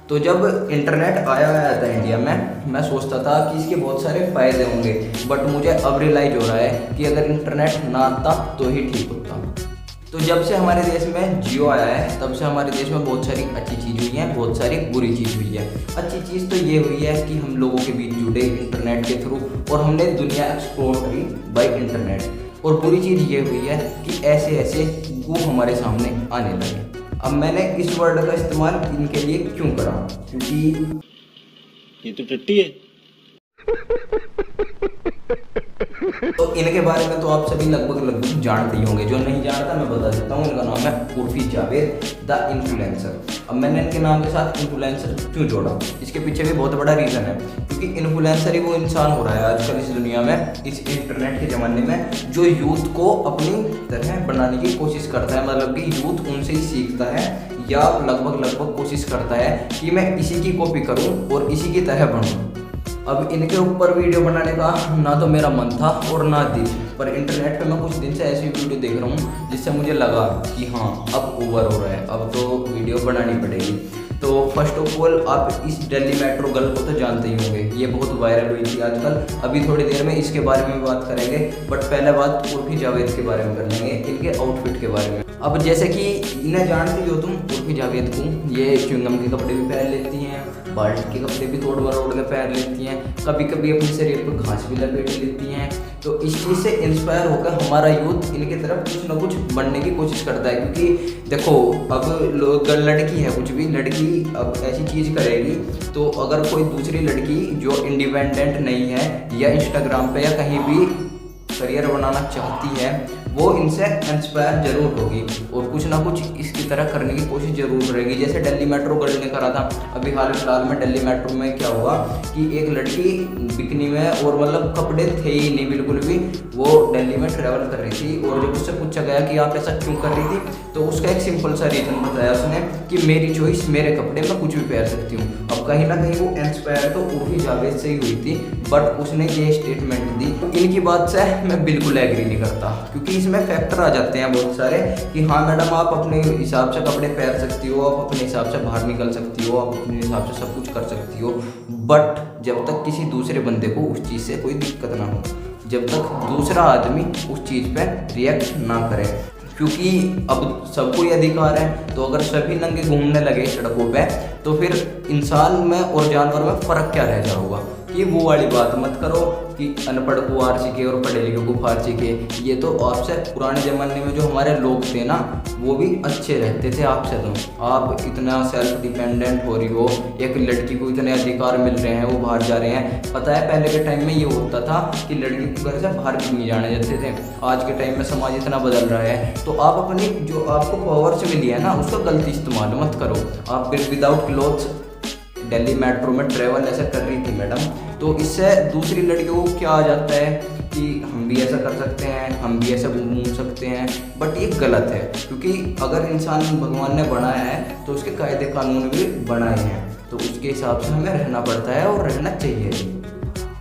तो जब इंटरनेट आया था इंडिया में, मैं सोचता था कि इसके बहुत सारे फ़ायदे होंगे, बट मुझे अब रियलाइज़ हो रहा है कि अगर इंटरनेट ना आता तो ही ठीक होता। तो जब से हमारे देश में जियो आया है, तब से हमारे देश में बहुत सारी अच्छी चीज़ हुई हैं, बहुत सारी बुरी चीज़ हुई है। अच्छी चीज़ तो ये हुई है कि हम लोगों के बीच जुड़े इंटरनेट के थ्रू, और हमने दुनिया एक्सप्लोर करी बाय इंटरनेट। और बुरी चीज़ ये हुई है कि ऐसे ऐसे वो हमारे सामने आने लगे। अब मैंने इस वर्ड का इस्तेमाल इनके लिए क्यों करा, क्योंकि ये तो टट्टी है। तो इनके बारे में तो आप सभी लगभग जानते ही होंगे। जो नहीं जानता मैं बता देता हूँ। इनका नाम है उर्फी जावेद द इन्फ्लुएंसर। अब मैंने इनके नाम के साथ इन्फ्लुएंसर क्यों जोड़ा, इसके पीछे भी बहुत बड़ा रीज़न है। क्योंकि इन्फ्लुएंसर ही वो इंसान हो रहा है आजकल इस दुनिया में, इस इंटरनेट के ज़माने में, जो यूथ को अपनी तरह बनाने की कोशिश करता है। मतलब कि यूथ उनसे ही सीखता है, या लगभग कोशिश करता है कि मैं इसी की कॉपी करूँ और इसी की तरह बनूँ। अब इनके ऊपर वीडियो बनाने का ना तो मेरा मन था और ना दिल, पर इंटरनेट पे मैं कुछ दिन से ऐसी वीडियो देख रहा हूँ जिससे मुझे लगा कि हाँ अब ओवर हो रहा है, अब तो वीडियो बनानी पड़ेगी। तो फर्स्ट ऑफ ऑल आप इस दिल्ली मेट्रो गर्ल को तो जानते ही होंगे, ये बहुत वायरल हुई थी आजकल। अभी थोड़ी देर में इसके बारे में बात करेंगे, बट पहले बात उर्फी जावेद के बारे में कर लेंगे, इनके आउटफिट के बारे में। अब जैसे कि इन्हें जानती हो तुम उर्फी जावेद को, ये च्युइंगम के कपड़े भी पहन लेती हैं, बाल्ट के कपड़े भी तोड़ मरोड़ के पहन लेती हैं, कभी कभी अपने शरीर पर घास भी लपेट लेती हैं। तो इस चीज़ से इंस्पायर होकर हमारा यूथ इनकी तरफ कुछ ना कुछ बनने की कोशिश करता है। क्योंकि देखो, अब लड़की है, कुछ भी लड़की अब ऐसी चीज़ करेगी, तो अगर कोई दूसरी लड़की जो इंडिपेंडेंट नहीं है, या इंस्टाग्राम पे या कहीं भी करियर बनाना चाहती है, वो इनसे इंस्पायर जरूर होगी और कुछ ना कुछ इसकी तरह करने की कोशिश जरूर करेगी। जैसे दिल्ली मेट्रो गर्ल ने करा था। अभी हाल फिलहाल में दिल्ली मेट्रो में क्या हुआ कि एक लड़की बिकनी में, और मतलब कपड़े थे ही नहीं बिल्कुल भी, वो दिल्ली में ट्रैवल कर रही थी, और जब उससे पूछा गया कि आप ऐसा क्यों कर रही थी, तो उसका एक सिंपल सा रीज़न बताया उसने कि मेरी चॉइस, मेरे कपड़े, मैं कुछ भी पहन सकती हूँ। अब कहीं ना कहीं वो इंस्पायर तो उर्फी जावेद से ही हुई थी, बट उसने ये स्टेटमेंट दी। इनकी बात से मैं बिल्कुल एग्री नहीं करता, क्योंकि इसमें फैक्टर आ जाते हैं बहुत सारे कि हाँ मैडम, आप अपने हिसाब से कपड़े पहन सकती हो, आप अपने हिसाब से बाहर निकल सकती हो, आप अपने हिसाब से सब कुछ कर सकती हो, बट जब तक किसी दूसरे बंदे को उस चीज़ से कोई दिक्कत ना हो, जब तक दूसरा आदमी उस चीज़ पे रिएक्ट ना करे। क्योंकि अब सबको ही अधिकार है, तो अगर सभी नंगे घूमने लगे सड़कों पे, तो फिर इंसान में और जानवर में फ़र्क क्या रह जाएगा। कि वो वाली बात मत करो कि अनपढ़ को आर सीखे और पढ़े लिखे को फार सीखे। ये तो आपसे पुराने ज़माने में जो हमारे लोग थे ना, वो भी अच्छे रहते थे आपसे। तो आप इतना सेल्फ डिपेंडेंट हो रही हो, एक लड़की को इतने अधिकार मिल रहे हैं, वो बाहर जा रहे हैं। पता है पहले के टाइम में ये होता था कि लड़की को घर से बाहर भी नहीं जाने देते थे। आज के टाइम में समाज इतना बदल रहा है, तो आप अपनी जो आपको पावर्स मिली है ना, उसका गलत इस्तेमाल मत करो। आप विदाउट क्लोथ्स दिल्ली मेट्रो में ट्रेवल ऐसा कर रही थी मैडम, तो इससे दूसरी लड़कियों को क्या आ जाता है कि हम भी ऐसा कर सकते हैं, हम भी ऐसा घूम सकते हैं, बट ये गलत है। क्योंकि अगर इंसान भगवान ने बनाया है तो उसके कायदे कानून भी बनाए हैं, तो उसके हिसाब से हमें रहना पड़ता है और रहना चाहिए।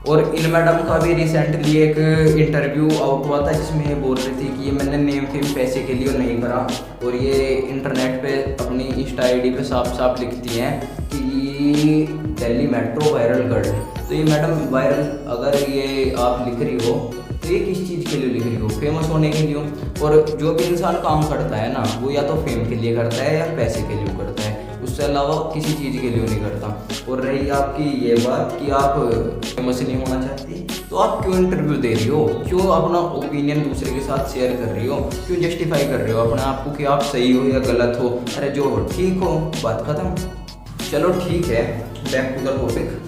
और इन मैडम का भी रिसेंटली एक इंटरव्यू आउट हुआ था, जिसमें ये बोल रही थी कि ये मैंने नेम फेम पैसे के लिए नहीं करा, और ये इंटरनेट पे अपनी इंस्टा आईडी पे साफ साफ लिखती हैं कि दिल्ली मेट्रो वायरल गर्ल। तो ये मैडम वायरल अगर ये आप लिख रही हो, तो ये किस चीज़ के लिए लिख रही हो? फेमस होने के लिए। और जो भी इंसान काम करता है ना, वो या तो फेम के लिए करता है या पैसे के लिए करता है, उससे अलावा किसी चीज़ के लिए नहीं करता। और रही आपकी ये बात कि आप फेमस नहीं होना चाहती, तो आप क्यों इंटरव्यू दे रही हो? क्यों अपना ओपिनियन दूसरे के साथ शेयर कर रही हो? क्यों जस्टिफाई कर रहे हो अपने आप को कि आप सही हो या गलत हो? अरे जो हो ठीक हो, बात खत्म। चलो ठीक है, बैक टू द टॉपिक।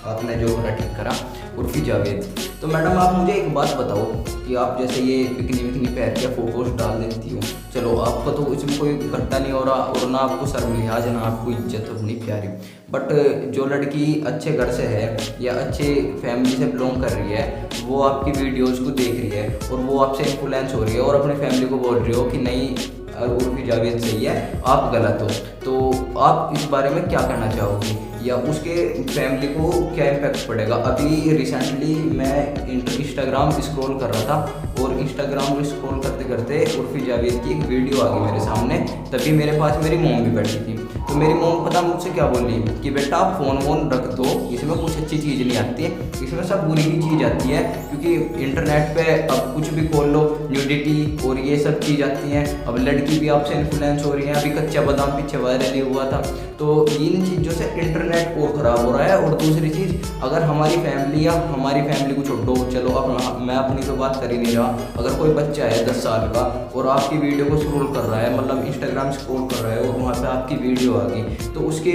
आपने जो करा ठीक करा, उर्फी जावेद। तो मैडम आप मुझे एक बात बताओ कि आप जैसे ये बिकनी विकनी पहन के फोटोज डाल देती हो, चलो आपका तो इसमें कोई घट्टा नहीं हो रहा, और ना आपको शर्म लिहाज, ना आपको इज्जत अपनी प्यारी। बट जो लड़की अच्छे घर से है या अच्छे फैमिली से बिलोंग कर रही है, वो आपकी वीडियोज़ को देख रही है और वो आपसे इन्फ्लुएंस हो रही है, और अपने फैमिली को बोल रही हो कि नहीं उर्फी जावेद सही है, आप गलत हो, तो आप इस बारे में क्या कहना चाहोगी, या उसके फैमिली को क्या इम्पैक्ट पड़ेगा? अभी रिसेंटली मैं इंस्टाग्राम स्क्रॉल कर रहा था, और इंस्टाग्राम स्क्रॉल करते करते उर्फी जावेद की एक वीडियो आ गई मेरे सामने। तभी मेरे पास मेरी मॉम भी बैठी थी, तो मेरी मॉम पता मुझसे क्या बोली कि बेटा आप फ़ोन वोन रख दो, इसमें कुछ अच्छी चीज़ नहीं आती है, इसमें सब बुरी ही चीज़ आती है, क्योंकि इंटरनेट पे अब कुछ भी खोल लो, न्यूडिटी और ये सब चीज़ आती हैं। अब लड़की भी आपसे इन्फ्लुएंस हो रही है, अभी कच्चा बादाम पीछे वायरल ही हुआ था। तो इन चीज़ों से इंटरनेट और ख़राब हो रहा है। और दूसरी चीज़, अगर हमारी फैमिली या हमारी फैमिली को छोड़ो, चलो अब मैं अपनी तो बात कर ही नहीं रहा, अगर कोई बच्चा है 10 साल का और आपकी वीडियो को स्क्रॉल कर रहा है, मतलब इंस्टाग्राम स्क्रॉल कर रहा है और वहाँ पे आपकी वीडियो आ गई, तो उसके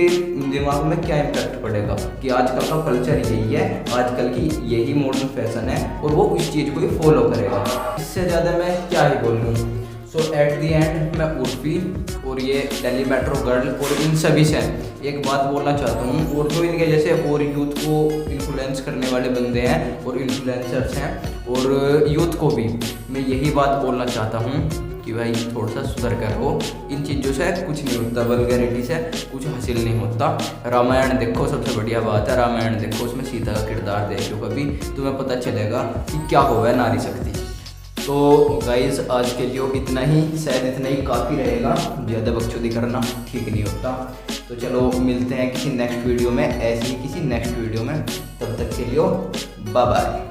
दिमाग में क्या इम्पैक्ट पड़ेगा कि आजकल का कल्चर यही है, आजकल की यही मॉडर्न फैशन है, और वो इस चीज़ को ही फॉलो करेगा। इससे ज़्यादा मैं क्या ही बोलूँ। सो एट दी एंड मैं उर्फी और ये दिल्ली मेट्रो गर्ल और इन सभी से एक बात बोलना चाहता हूँ, और जो इनके जैसे और यूथ को इन्फ्लुएंस करने वाले बंदे हैं और इन्फ्लुएंसर्स हैं, और यूथ को भी मैं यही बात बोलना चाहता हूँ कि भाई थोड़ा सा सुधर कर हो। इन चीज़ों से कुछ नहीं होता, वल्गैरिटी से कुछ हासिल नहीं होता। रामायण देखो, सबसे बढ़िया बात है रामायण देखो, उसमें सीता का किरदार देखो, कभी तुम्हें पता चलेगा कि क्या होगा नारी शक्ति। तो गाइस आज के लिए इतना ही, शायद इतना ही काफ़ी रहेगा, ज़्यादा बकचोदी करना ठीक नहीं होता। तो चलो मिलते हैं किसी नेक्स्ट वीडियो में, ऐसी ही किसी नेक्स्ट वीडियो में, तब तक के लिए बाय बाय।